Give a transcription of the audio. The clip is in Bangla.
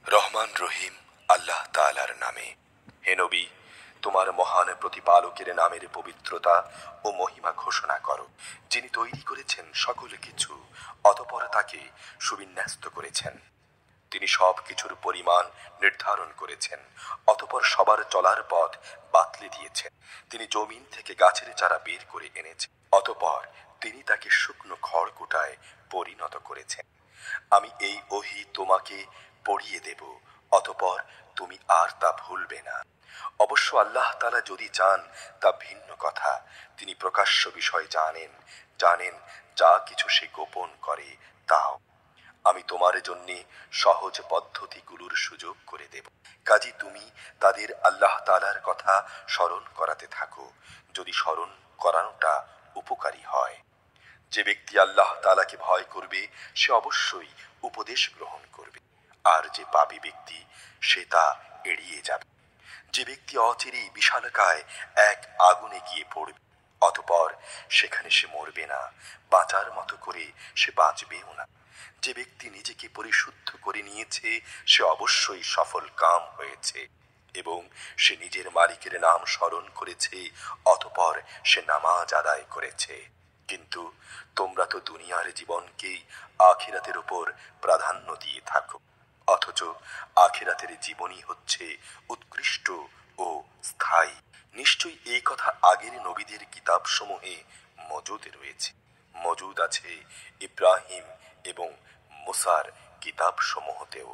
রহমান রহিম আল্লাহ তাআলার নামে। হে নবী, তোমার মহান প্রতিপালকের নামের পবিত্রতা ও মহিমা ঘোষণা করো, যিনি তৈরি করেছেন সকল কিছু, অতঃপর তাকে সুবিন্যস্ত করেছেন। তিনি সব কিছুর পরিমাণ নির্ধারণ করেছেন, অতঃপর সবার চলার পথ বাতলে দিয়েছেন। তিনি জমিন থেকে গাছের চারা বের করে এনেছেন, অতঃপর তিনি তাকে শুকনো খড়কুটায় পরিণত করেছেন। আমি এই ওহী তোমাকে পড়িয়ে দেব, অতঃপর তুমি আর তা ভুলবে না। অবশ্য আল্লাহ তাআলা যদি চান তা ভিন্ন কথা। তিনি প্রকাশ্য বিষয় জানেন, জানেন যা কিছু সে গোপন করে তাও। আমি তোমার জন্য সহজ পদ্ধতিগুলোর সুযোগ করে দেব, কাজী তুমি তাদের আল্লাহ তাআলার কথা স্মরণ করাতে থাকো, যদি স্মরণ করানোটা উপকারী হয়। যে ব্যক্তি আল্লাহ তাআলাকে ভয় করবে সে অবশ্যই উপদেশ গ্রহণ করবে, আর যে পাপী ব্যক্তি সে তা এড়িয়ে যাবে। যে ব্যক্তি অচিরেই বিশালকায় এক আগুনে গিয়ে পড়বে, অতঃপর সেখানে সে মরবে না, বাঁচার মতো করে সে বাঁচবেও না। যে ব্যক্তি নিজেকে পরিশুদ্ধ করে নিয়েছে সে অবশ্যই সফল কাম হয়েছে, এবং সে নিজের মালিকের নাম স্মরণ করেছে, অতঃপর সে নামাজ আদায় করেছে। কিন্তু তোমরা তো দুনিয়ার জীবনকেই আখিরাতের উপর প্রাধান্য দিয়ে থাকো, অথচ আখিরাতের জীবনই হচ্ছে উৎকৃষ্ট ও স্থায়ী। নিশ্চয়ই এই কথা আগের নবীদের কিতাবসমূহে মজুদ রয়েছে, মজুদ আছে ইব্রাহিম এবং মুসার কিতাবসমূহতেও।